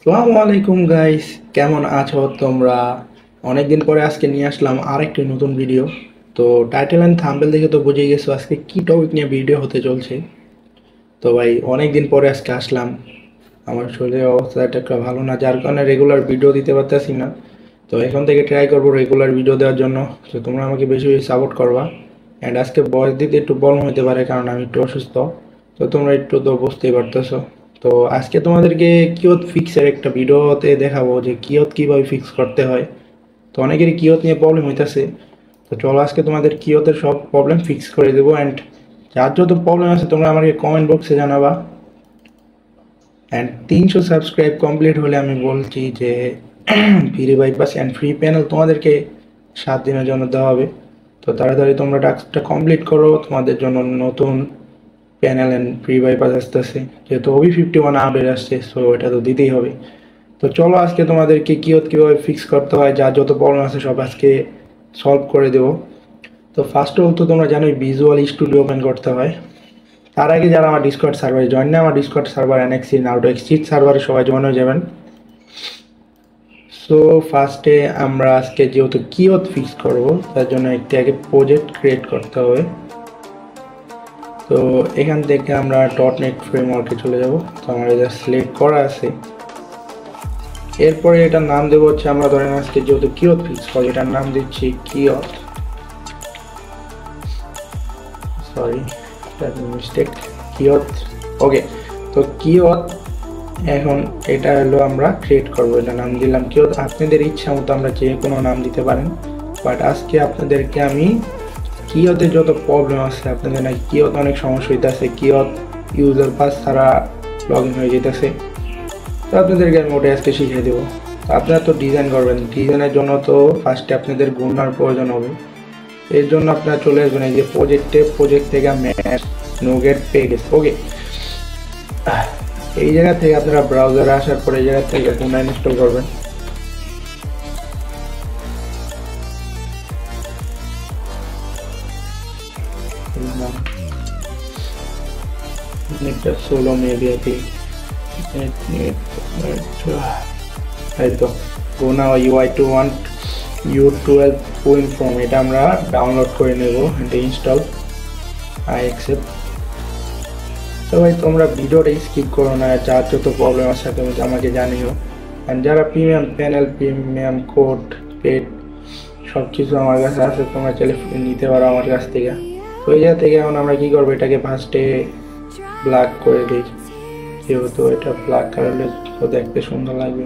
আসসালামু আলাইকুম গাইস, কেমন আছো তোমরা? অনেকদিন পরে আজকে নিয়ে আসলাম আরেকটি নতুন ভিডিও। তো টাইটেল এন্ড থাম্বনেল দেখে তো বুঝেই গেছো আজকে কি টপিক নিয়ে ভিডিও হতে চলছে। তো ভাই অনেকদিন পরে আজকে আসলাম। আমার শরীরের অবস্থা একটা ভালো না, যার কারণে রেগুলার ভিডিও দিতে পারতেছি না। তো এখন থেকে ট্রাই করবো রেগুলার ভিডিও দেওয়ার জন্য। তো তোমরা আমাকে বেশি বেশি সাপোর্ট করবা। অ্যান্ড আজকে ভয়েস দিতে একটু প্রবলেম হতে পারে কারণ আমি একটু অসুস্থ। তো তোমরা একটু তো বুঝতেই পারতেছো। তো আজকে তোমাদেরকে কিয়ত ফিক্সের একটা ভিডিওতে দেখাবো যে কিয়ত কিভাবে ফিক্স করতে হয়। তো অনেকেরই কিয়ত নিয়ে প্রবলেম হইতেছে। তো চলো আজকে তোমাদের কিয়তের সব প্রবলেম ফিক্স করে দেবো। অ্যান্ড যার যত প্রবলেম আছে তোমরা আমাকে কমেন্ট বক্সে জানাবা। অ্যান্ড 300 সাবস্ক্রাইব কমপ্লিট হলে আমি বলছি যে free bypass and free panel তোমাদেরকে 7 দিনের জন্য দেওয়া হবে। তো তাড়াতাড়ি তোমরা টাস্কটা কমপ্লিট করো, তোমাদের জন্য নতুন প্যানেল অ্যান্ড ফ্রি বাইপাস আসতেছে। যেহেতু OB51 আপডেট আসছে, সো এটা তো দিতেই হবে। তো চলো আজকে তোমাদেরকে কীভাবে ফিক্স করতে হয়, যা যত প্রবলেম আছে সব আজকে সলভ করে দেবো। তো ফার্স্ট অফ অল তো তোমরা জানোই ভিজুয়াল স্টুডিও ওপেন করতে হয়। তার আগে যারা আমার ডিসকর্ড সার্ভারে জয়েন না, আমার ডিসকর্ড সার্ভার NXC নাউটো এক্সচিট সার্ভারে সবাই জয়েন হয়ে যাবেন। সো ফার্স্টে আমরা আজকে যেহেতু কিওত ফিক্স করব, তার জন্য একটি আগে প্রজেক্ট ক্রিয়েট করতে হবে। তো এখান থেকে আমরা .NET ফ্রেমওয়ার্কে চলে যাব। তো আমার এটা সিলেক্ট করা আছে। এরপরে এটার নাম দেবো হচ্ছে, আমরা ধরেন আজকে যেহেতু কিওত ফিক্স করব, এটার নাম দিচ্ছি কিওত। Sorry, mistake. কিওত, ওকে। তো কিওত এখন এটা হলো আমরা ক্রিয়েট করবো, এটা নাম দিলাম কিওত। আপনাদের ইচ্ছা মতো আমরা যে কোনো নাম দিতে পারেন, বাট আজকে আপনাদেরকে আমি কিওতে যত প্রবলেম আছে, আপনাদের নাকি কিওত অনেক সমস্যা হইতেছে, কিওত ইউজার পাস ছাড়া লগ ইন হয়ে যেতেছে। তো আপনাদেরকে আমি ওটা আজকে শিখিয়ে দেবো। তো আপনারা তো ডিজাইন করবেন, ডিজাইনের জন্য তো ফার্স্টে আপনাদের গুণার প্রয়োজন হবে। এর জন্য আপনারা চলে আসবেন এই যে প্রজেক্ট থেকে ম্যাথ নোগেট পেজেস, ওকে। এই জায়গা থেকে আপনারা ব্রাউজারে আসার পরে এই জায়গা থেকে গুণা ইনস্টল করবেন। নেটটা সোলো মেবি আই, এই তো গুণা UI21 U12.from, এটা আমরা ডাউনলোড করে নেব। এটা ইনস্টল, আই অ্যাকসেপ্ট। তো ভাই তোমরা ভিডিওটা স্কিপ করো না, যার যত প্রবলেম আছে তুমি আমাকে জানিও। অ্যান্ড যারা premium panel, premium code, paid সব কিছু আমার কাছে আছে, তোমরা চাইলে নিতে পারো আমার কাছ থেকে। তো এই জায়গা থেকে এখন আমরা কী করবো, এটাকে ফার্স্টে ব্ল্যাক করে দিই, যেহেতু এটা ব্ল্যাক কালারে তো দেখতে সুন্দর লাগবে।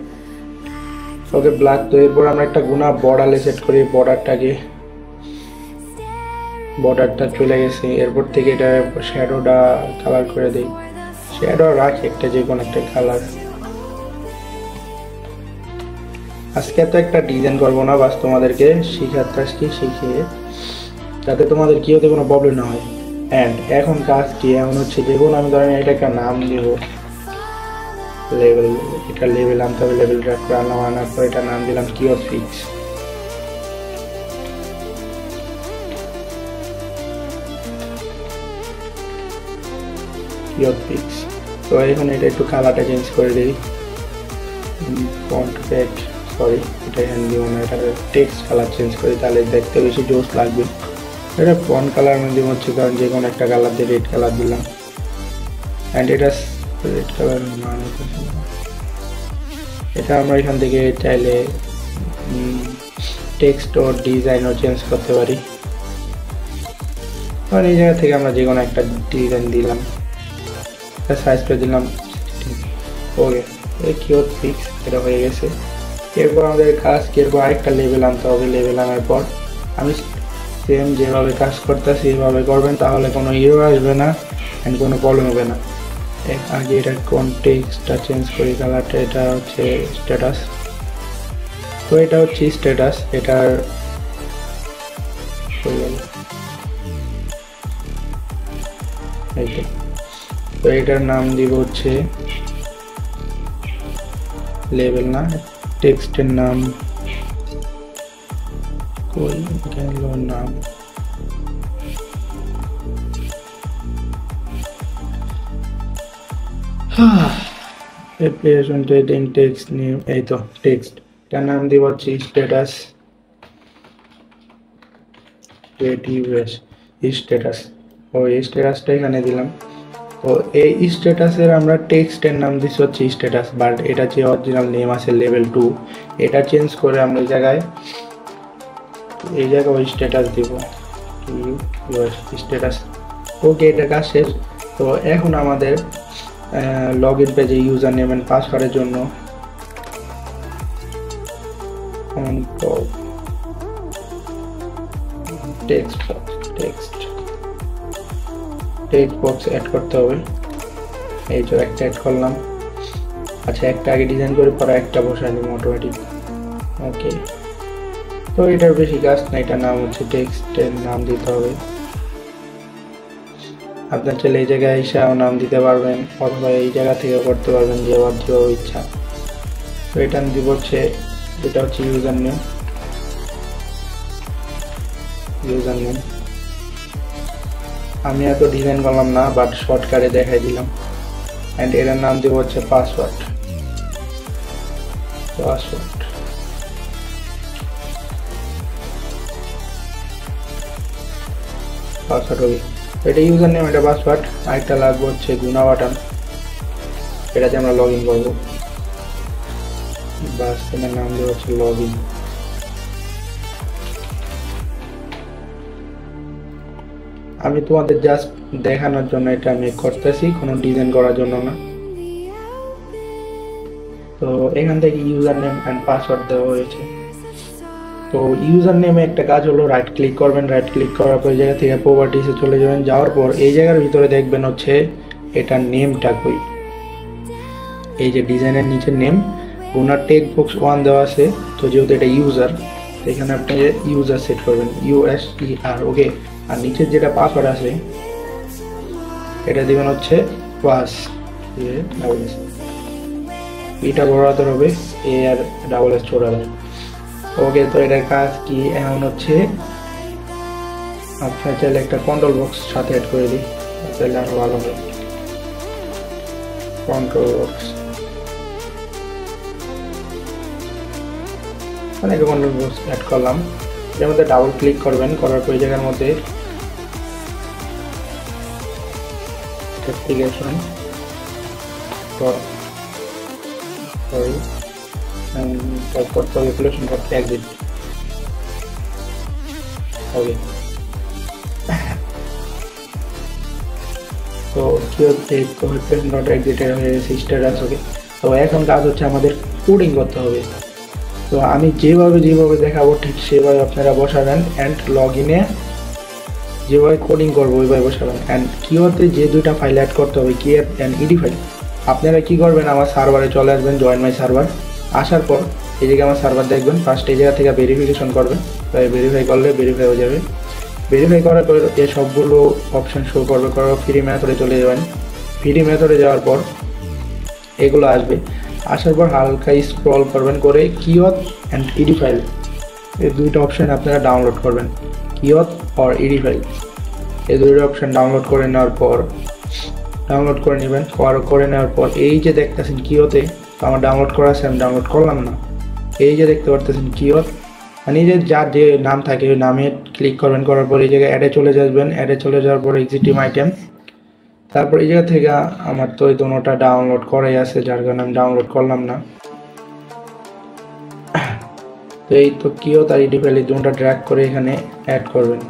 Okay black. তো এরপর আমরা একটা গুণা বর্ডারে সেট করি, বর্ডারটা চলে গেছে। এরপর থেকে এটা শ্যাডোটা কালার করে দিই, শ্যাডো রাখি একটা যে কোনো একটা কালার। আজকে তো একটা ডিজাইন করবো না, বাস তোমাদেরকে শিখিয়ে যাতে তোমাদের কি হতে কোনো প্রবলেম না হয়। অ্যান্ড এখন কাজ কি, এখন হচ্ছে দেখুন আমি ধরেন এটা একটা নাম দেবো লেভেল, এটা লেভেল আনতে হবে, লেভেল ট্র্যাক করে আনার পর এটা নাম দিলাম কিওত ফিক্স। তো এখন এটা একটু কালারটা চেঞ্জ করে দিই, ফন্ট ব্যাক, সরি এটা এখানে দিব না, এটা টেক্সট কালার চেঞ্জ করি, তাহলে দেখতে বেশি জোস লাগবে। এটা ফন্ট কালার মধ্যে হচ্ছে কারণ যে কোনো একটা কালার দিয়ে রেড কালার দিলাম। অ্যান্ড এটা রেড কালার মান এটা আমরা এখান থেকে চাইলে টেক্সট ও ডিজাইনও চেঞ্জ করতে পারি। কারণ এই জায়গা থেকে আমরা যে কোনো একটা ডিজাইন দিলাম, সাইজ করে দিলাম, ওকে। এই কিওত ফিক্স এটা হয়ে গেছে। এরপর আমাদের কাজ কি, এরপর আরেকটা লেভেল আনতে হবে। লেভেল আনার পর আমি সেম যেভাবে কাজ করতেছি এভাবে করবেন, তাহলে কোনো ইরর আসবে না অ্যান্ড কোনো প্রবলেম হবে না। আগে এটা কনটেক্সটটা চেঞ্জ করি, কালারটা, এটা হচ্ছে স্ট্যাটাস। তো এটা হচ্ছে স্ট্যাটাস, এটার তো এটার নাম দিব হচ্ছে লেভেল না, টেক্সটের নাম কই গেল নাম, অ্যাপ্লিকেশন ট্রেডিং টেক্সট নেম, এই তো টেক্সট, এটার নাম দিব হচ্ছে স্ট্যাটাস, স্ট্যাটাস। ও এই স্ট্যাটাসটা এখানে দিলাম। তো এই স্ট্যাটাসের আমরা টেক্সটের নাম দিচ্ছি হচ্ছে স্ট্যাটাস, বাট এটা যে অরিজিনাল নেম আছে লেভেল 2, এটা চেঞ্জ করে আমরা এই জায়গায় ওই স্ট্যাটাস দিব, স্ট্যাটাস। ওকে, এটা কাজ শেষ। তো এখন আমাদের লগ ইন পেজে ইউজার নেম অ্যান্ড পাসওয়ার্ডের জন্য টেক্সট বক্স অ্যাড করতে হবে। এই যে একটা অ্যাড করলাম। আচ্ছা, একটা আগে ডিজাইন করে পরে একটা বসাই নিব অটোমেটিক। ওকে, তো এটার বেশি কাজ না, এটার নাম হচ্ছে টেক্সটের নাম দিতে হবে। আপনার চাইলে এই জায়গায় এসেও নাম দিতে পারবেন, অথবা এই জায়গা থেকে করতে পারবেন যেভাবে ইচ্ছা। তো এটা দিব হচ্ছে, এটা হচ্ছে ইউজার নেম। আমি এত ডিজাইন করলাম না, বাট শর্টকাটে দেখাই দিলাম। অ্যান্ড এটার নাম দিব হচ্ছে পাসওয়ার্ড। হবে এটা ইউজার নেম, এটা পাসওয়ার্ড। আরেকটা লাগবে হচ্ছে গুনা বাটন, এটাতে আমরা লগ ইন করবো। বাস, এটার নাম দেওয়া হচ্ছে লগ ইন। আমি তোমাদের জাস্ট দেখানোর জন্য এটা আমি করতেছি, কোনো ডিজাইন করার জন্য না। তো এখান থেকে ইউজার নেম অ্যান্ড পাসওয়ার্ড দেওয়া হয়েছে। তো ইউজার নেমে একটা কাজ হলো, রাইট ক্লিক করবেন, রাইট ক্লিক করার পর এই জায়গা থেকে প্রপার্টিসে চলে যাবেন। যাওয়ার পর এই জায়গার ভিতরে দেখবেন হচ্ছে এটার নেমটা কই, এই যে ডিজাইনের নিচে নেম, ওনার টেক্সট বক্স 1 দেওয়া আছে। তো যেহেতু এটা ইউজার, এখানে আপনি ইউজার সেট করবেন, USER। ওকে, আর নিচের যেটা পাসওয়ার্ড আছে এটা দিবেন হচ্ছে পাস, এটা বড় হাতের হবে, এ আর ডাবল এস ছোট হাতের। ওকে, তো এটার কাজ কি এমন হচ্ছে, আপনার চাইলে একটা কন্ট্রোল বক্স সাথে অ্যাড করে দিই, তাহলে আরো ভালো হবে। কন্ট্রোল বক্স, অনেক কন্ট্রোল বক্স অ্যাড করলাম। এর মধ্যে ডাবল ক্লিক করবেন, করার পর এই জায়গার মধ্যে অ্যাপ্লিকেশন করতে হবে, অ্যাপ্লিকেশন করতে এক্সিট হবে। তো কি হচ্ছে, নট এক্সিটেড হয়ে গেছে স্ট্যাটাস। ওকে, তো এখন কাজ হচ্ছে আমাদের কোডিং করতে হবে। তো আমি যেভাবে দেখাবো ঠিক সেভাবে আপনারা বসাবেন, অ্যান্ড লগ ইনে যেভাবে কোডিং করবো ওইভাবে বসাবেন। অ্যান্ড কিওতে যে দুইটা ফাইল অ্যাড করতে হবে, কিওয়ার্ড অ্যান্ড ইডি ফাইল, আপনারা কি করবেন, আমার সার্ভারে চলে আসবেন, জয়েন মাই সার্ভার। আসার পর এই জায়গায় আমার সার্ভার দেখবেন, ফার্স্ট এই জায়গা থেকে ভেরিফিকেশন করবেন। তাই ভেরিফাই করলে ভেরিফাই হয়ে যাবে। ভেরিফাই করার পর এই সবগুলো অপশান শো করবে, করার ফ্রি মেথডে চলে যাবেন। ফ্রি মেথডে যাওয়ার পর এগুলো আসবে, আসার পর হালকা স্ক্রল করবেন করে কিওয়ার্ড অ্যান্ড ইডি ফাইল, এই দুইটা অপশান আপনারা ডাউনলোড করবেন, কিওয়ার্ড আর ইডি ফাইল। এই দুইটা অপশান ডাউনলোড করে নেওয়ার পর করে নেওয়ার পর এই যে দেখতেছেন কিওতে, আমার ডাউনলোড করা আছে, আমি ডাউনলোড করলাম না। এই যে দেখতে পারতেছেন কিওত, মানে যে যার যে নাম থাকে ওই নামে ক্লিক করবেন, করার পর এই জায়গায় অ্যাডে চলে যাবেন। অ্যাডে চলে যাওয়ার পর এক্সিটিভ আইটেম, তারপর এই জায়গা থেকে আমার তো এই দুটোটা ডাউনলোড করাই আছে, যার কারণে আমি ডাউনলোড করলাম না। তো এই তো কিওত আর ইডি ফাইল দুটোটা ড্র্যাগ করে এখানে অ্যাড করবেন।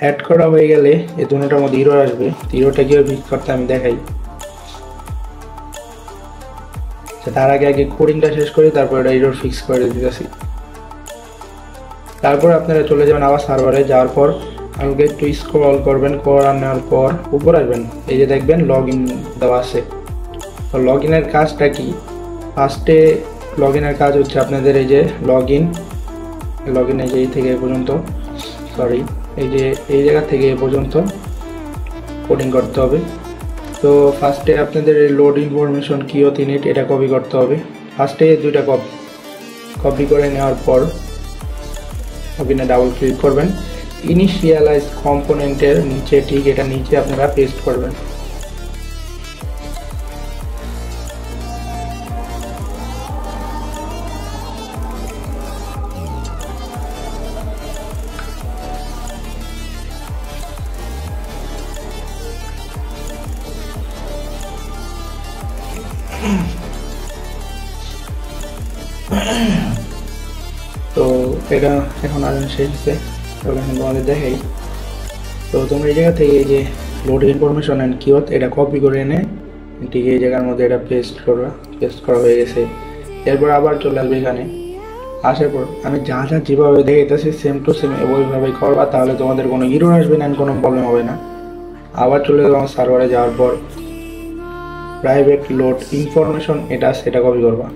অ্যাড করা হয়ে গেলে এই দুটোটার মধ্যে হিরো আসবে, হিরোটা গিয়ে ফিক্স করতে আমি দেখাই। তার আগে কোডিংটা শেষ করি, তারপর এটা এরর ফিক্স করে দিতেছি। তারপর আপনারা চলে যাবেন আবার সার্ভারে, যাওয়ার পর আমাকে একটু স্ক্রল করবেন, করানোর পর উপর আসবেন, এই যে দেখবেন লগ ইন দেওয়া আছে। তো লগ ইনের কাজটা কি, ফার্স্টে লগ ইনের কাজ হচ্ছে আপনাদের এই যে লগ ইন এই যে এই থেকে এ পর্যন্ত, এই যে এই জায়গা থেকে এ পর্যন্ত কোডিং করতে হবে। তো ফার্স্টে আপনাদের এই লোড ইনফরমেশন কিওত ইনিট এটা কপি করতে হবে। ফার্স্টে দুইটা কপি করে নেওয়ার পর ওখানে ডাবল ক্লিক করবেন, ইনিশিয়ালাইজ কম্পোনেন্টের নিচে, ঠিক এটা নিচে আপনারা পেস্ট করবেন। তো এটা এখন আর শেষ হচ্ছে, এখন তোমাদের দেখাই। তো তোমরা এই জায়গা থেকে এই যে লোড ইনফরমেশন অ্যান্ড কিওয়ার্ড এটা কপি করে এনে ঠিক এই জায়গার মধ্যে এটা পেস্ট করবা। পেস্ট করা হয়ে গেছে। এরপর আবার চলে আসবে এখানে। আসার পর আমি যা যা যেভাবে দেখাইতেছি সেম টু সেম ওইভাবেই করবা, তাহলে তোমাদের কোনো এরর আসবে না, কোনো প্রবলেম হবে না। আবার চলে যাবো আমার সার্ভারে যাওয়ার পর প্রাইভেট লোড ইনফরমেশন এটা সেটা কপি করবা।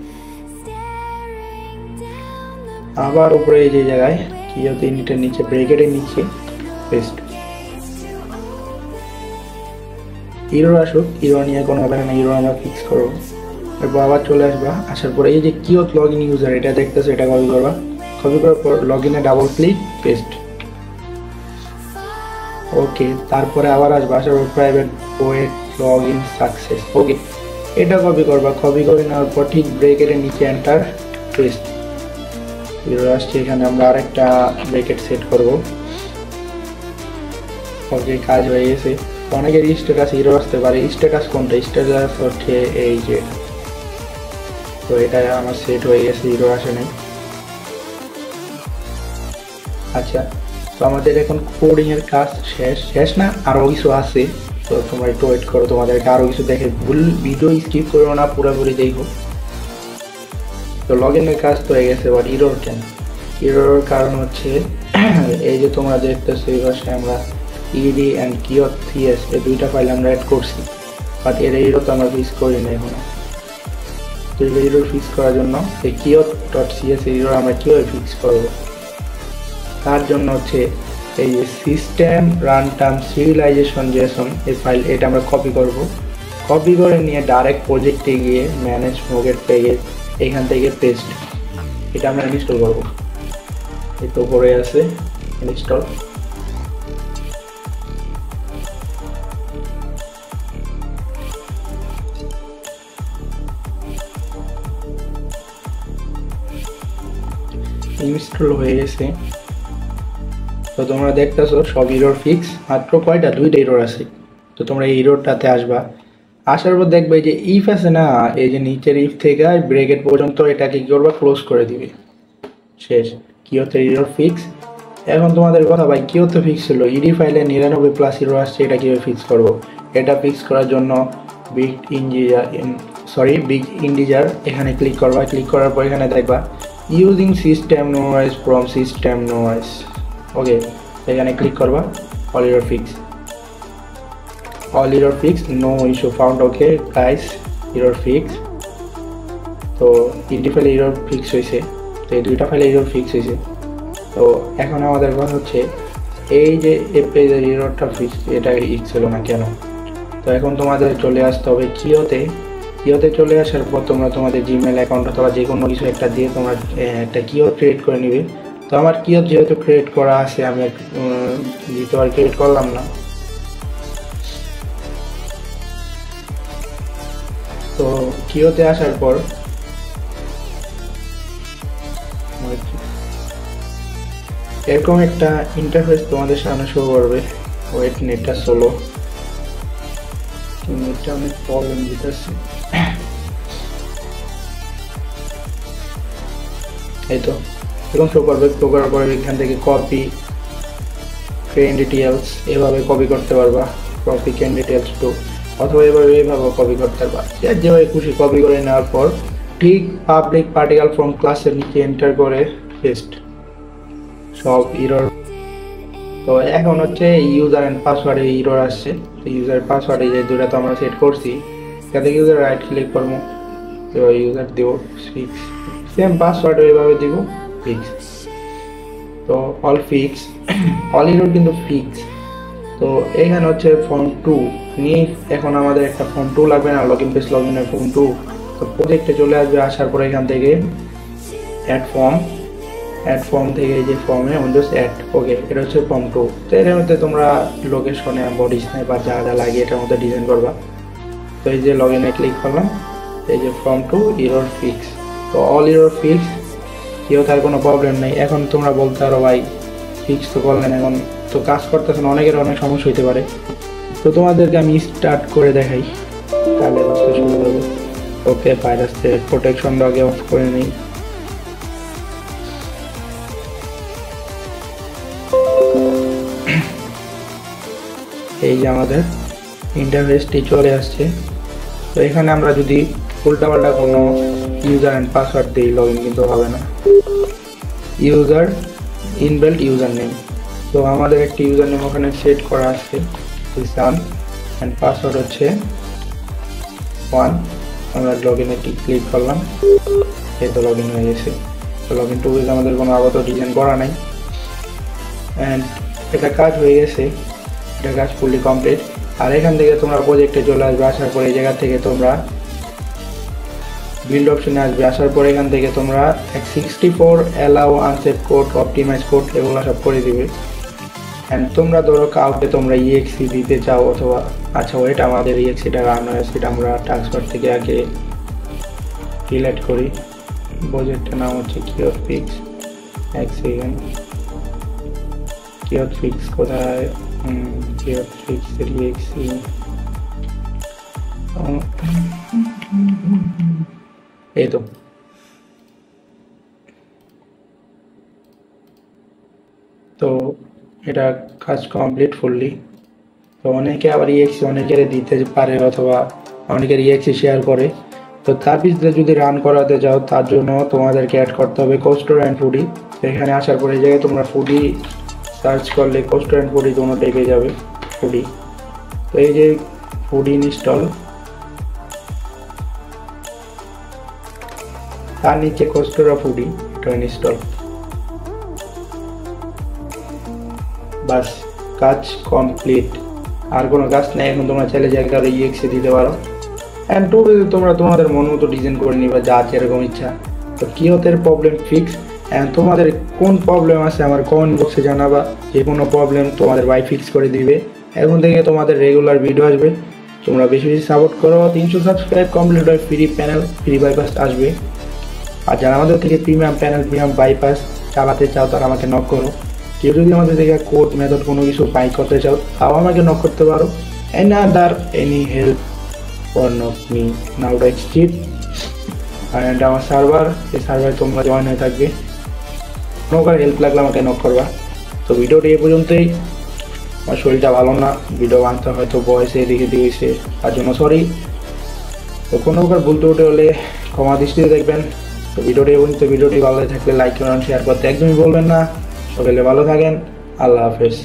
আবার উপরে এই যে জায়গায় কিওয়ার্ড ইউনিটের নিচে ব্র্যাকেটের নিচে পেস্ট। এরর আসুক, এরর নিয়ে কোনো হবে না, এরর আমরা ফিক্স করবো। এরপর আবার চলে আসবা। আসার পরে এই যে কিওয়ার্ড লগ ইন ইউজার এটা দেখতেছো, এটা কপি করবা। কপি করার পর লগ ইনে ডাবল ক্লিক পেস্ট। ওকে, তারপরে আবার আসবা। আসার পর private wait log in success. Okay, এটা কপি করবা। কপি করে নেওয়ার পর ঠিক ব্রেকেটের নিচে এন্টার পেস্ট। এরর আসছে, এখানে আমরা আরেকটা ব্রেকেট সেট করব। ওকে, কাজ হয়ে গেছে। অনেকের স্ট্যাটাস এরর আসতে পারে। স্ট্যাটাস কোনটা? স্ট্যাটাস হচ্ছে এই যে, তো এটা আমার সেট হয়ে গেছে, এরর আসে নাই। আচ্ছা, তো আমাদের এখন কোডিং এর কাজ শেষ না, আরো কিছু আছে। তো তোমরা একটু ওয়েট করো, তোমাদেরকে আরো কিছু দেখে ভুল ভিডিও স্কিপ করো না, পুরোপুরি দেখো। তো লগ ইনের কাজ তো হয়ে গেছে, বাট এরর কেন? এররের কারণ হচ্ছে এই যে তোমরা দেখতেছো এই পাশে আমরা ইডি অ্যান্ড কিওয়ার্ড সিএস এই দুইটা ফাইল আমরা অ্যাড করছি, বাট এর এরর তো আমরা ফিক্স করি না এখনো। তো এই এরর ফিক্স করার জন্য এই কিওয়ার্ড.সিএস এরর আমরা কিভাবে ফিক্স করব? তার জন্য হচ্ছে এই যে সিস্টেম রানটাইম সিরিয়ালাইজেশন জেসন এই ফাইল, এটা আমরা কপি করব। কপি করে নিয়ে ডাইরেক্ট প্রজেক্টে গিয়ে ম্যানেজ মোগেট পেজে এখান থেকে পেস্ট, এটা আমরা ইনস্টল করব। এই তো পড়ে আছে ইনস্টল। ইনস্টল হয়ে গেছে। তো তোমরা দেখতেছো সব এরর ফিক্স, মাত্র কয়টা? দুইটা এরর আছে। তো তোমরা এই এররটাতে আসবা। আসার পর দেখবে যে ইফ আছে না, এই যে নিচের ইফ থেকে ব্রেকেট পর্যন্ত এটাকে কি করবা? ক্লোজ করে দিবে। শেষ। কি হচ্ছে এরর ফিক্স। এখন তোমাদের কথা ভাই, কি হতে ফিক্স ছিল? ইডি ফাইলে 99+ এরর আসছে, এটা কিভাবে ফিক্স করব? এটা ফিক্স করার জন্য বিগ ইন্ডিজার এখানে ক্লিক করবা। ক্লিক করার পর এখানে দেখবা using system noise from system noise. Okay, এখানে ক্লিক করবা। All error fix, all error fix, no issue found. Okay guys, error fix. তো তিনটি ফাইলে এরর ফিক্স হয়েছে, তো এই দুইটা ফাইলে এরর ফিক্স হয়েছে। তো এখন আমাদের কথা হচ্ছে এই যে পেজের এররটা ফিক্স, এটা ছিল না কেন? তো এখন তোমাদের চলে আসতে হবে কিওতে চলে আসার পর তোমরা তোমাদের জিমেল অ্যাকাউন্ট অথবা যে কোনো কিছু একটা দিয়ে তোমরা একটা কিওয়ার্ড ক্রিয়েট করে নিবে। তো আমার কিওয়ার্ড যেহেতু ক্রিয়েট করা আছে, আমি যেহেতু আর ক্রিয়েট করলাম না। তো কিওতে আসার পর এরকম একটা ইন্টারফেস তোমাদের সামনে শো করবে। ওয়েট, নেটটা স্লো, নেটটা অনেক প্রবলেম দিতেছে। এই তো এরকম শো করবে। শো করার পরে এখান থেকে কপি ক্যান ডিটেলস এভাবে কপি করতে পারবা। কপি ক্যান ডিটেলস টু, অথবা এইভাবে কপি করতে পারবা। যেভাবে খুশি কপি করে নেওয়ার পর ঠিক পাবলিক পার্টিকেল ফ্রম ক্লাসের নিচে এন্টার করে পেস্ট সব এরর। তো এখন হচ্ছে ইউজার এন্ড পাসওয়ার্ডে এরর আসছে। তো ইউজার পাসওয়ার্ডে যে দুটো তো আমরা সেট করছি, এখান থেকে ইউজার রাইট ক্লিক করবো। তো ইউজার দেব ফিক্স, সেম পাসওয়ার্ড এইভাবে দিব ফিক্স। তো অল ফিক্স, অল এরর কিন্তু ফিক্স। তো এখানে হচ্ছে ফর্ম 2 নিয়ে এখন আমাদের একটা ফর্ম 2 লাগবে না, লগইন পেজ লগইনের ফর্ম 2। তো প্রজেক্টে চলে আসবে। আসার পরে এখান থেকে অ্যাড ফর্ম থেকে এই যে ফর্মে উইন্ডোজ অ্যাড। ওকে, এটা হচ্ছে ফর্ম 2। তো এর মধ্যে তোমরা লোকেশনে বডি স্ন্যাপার যা যা লাগে এটার মধ্যে ডিজাইন করবা। তো এই যে লগ ইনে ক্লিক করলাম, এই যে ফর্ম 2 এরর ফিক্স। তো অল এরর ফিক্স, কেউ তার কোনো প্রবলেম নেই। এখন তোমরা বলতে পারো ভাই ফিক্স তো করলেন, এখন তো কাজ করতেছেন, অনেকের অনেক সমস্যা হইতে পারে। তো তোমাদেরকে আমি স্টার্ট করে দেখাই, তাহলে বুঝতে শুরু করবে। ওকে, ভাইরাস থেকে প্রোটেকশন আগে অফ করে নিই। এই যে আমাদের ইন্টারফেসটি চলে আসছে। তো এখানে আমরা যদি উল্টাপাল্টা কোনো ইউজার অ্যান্ড পাসওয়ার্ড দিই লগ ইন কিন্তু হবে না। ইউজার ইনবিল্ট ইউজার নেম, তো আমাদের একটি ইউজার নেম ওখানে সেট করা আছে সান, অ্যান্ড পাসওয়ার্ড হচ্ছে 1। আমরা লগ ইনে ক্লিক করলাম, এই তো লগ ইন হয়ে গেছে। তো লগ ইন টু আমাদের কোনো আপাতত ডিজাইন করা নাই, অ্যান্ড এটা কাজ হয়ে গেছে, এটা কাজ ফুললি কমপ্লিট। আর এখান থেকে তোমরা প্রজেক্টে চলে আসবে, আসার পর এই জায়গা থেকে তোমরা বিল্ড অপশনে আসবে, আসার পর এখান থেকে তোমরা 64 allow unset code optimise code এগুলো সব করে দিবে। অ্যান্ড তোমরা ধরো কাউকে তোমরা ইএক্সি দিতে চাও, অথবা আচ্ছা ওয়েট, আমাদের ইএক্সিটা রান হয়ে সেটা আমরা টাস্কবার থেকে আগে ডিলিট করি। প্রজেক্টের নাম হচ্ছে কিওর ফিক্স। এক সেকেন্ড, কিওর ফিক্স কোথায়? কিওর ফিক্স ইএক্সি, এই তো। তো এটা কাজ কমপ্লিট ফুললি। তো অনেকে আবার ইএক্সি অনেকের দিতে পারে, অথবা অনেকের ইএক্সি শেয়ার করে। তো তার পিছনে যদি রান করাতে যাও, তার জন্য তোমাদেরকে অ্যাড করতে হবে কোস্টোর অ্যান্ড ফুডি। এখানে আসার পরে এই জায়গায় তোমরা ফুডি সার্চ করলে কোস্টোর অ্যান্ড ফুডি দুটোটাই পেয়ে যাবে। ফুডি, তো এই যে ফুডি ইনস্টল, তার নিচে কোস্টোর অফ ফুডি, এটা ইনস্টল। বাস, কাজ কমপ্লিট। আর কোনো কাজ নেই। এখন তোমরা চাইলে জায়গা ইএক্সি দিতে পারো, অ্যান্ড টু তোমরা তোমাদের মন মতো ডিজাইন করে নিবা, যা যেরকম ইচ্ছা। তো কিওতের প্রবলেম ফিক্স। অ্যান্ড তোমাদের কোন প্রবলেম আছে আমার কমেন্ট বক্সে জানাবা, যে কোনো প্রবলেম তোমাদের ভাই ফিক্স করে দিবে। এখন থেকে তোমাদের রেগুলার ভিডিও আসবে, তোমরা বেশি বেশি সাপোর্ট করো। 300 সাবস্ক্রাইব কমপ্লিট হয়, ফ্রি প্যানেল, ফ্রি বাইপাস আসবে। আর যারা আমাদের থেকে প্রিমিয়াম প্যানেল, প্রিমিয়াম বাইপাস চালাতে চাও, তারা আমাকে নক করো। কেউ যদি আমাদের থেকে কোড মেথড কোনো কিছু বাই করতে চাও, তাও আমাকে নক করতে পারো। Any help or not me, now let's cheat। and আমার সার্ভার, এই সার্ভারে তোমরা জয়েন হয়ে থাকবে, কোনো কার হেল্প লাগলে আমাকে নক করবা। তো ভিডিওটি এই পর্যন্তই। আমার শরীরটা ভালো না, ভিডিও বানতে হয়তো বয়সে এদিকে দিয়েছে, তার জন্য সরি। তো কোনো প্রকার ভুল ত্রুটি হলে ক্ষমা দৃষ্টিতে দেখবেন। তো ভিডিওটি এই পর্যন্ত। ভিডিওটি ভালো থাকলে লাইক করেন, শেয়ার করতে একদমই বলবেন না। সকালে ভালো থাকেন, আল্লাহ হাফেজ।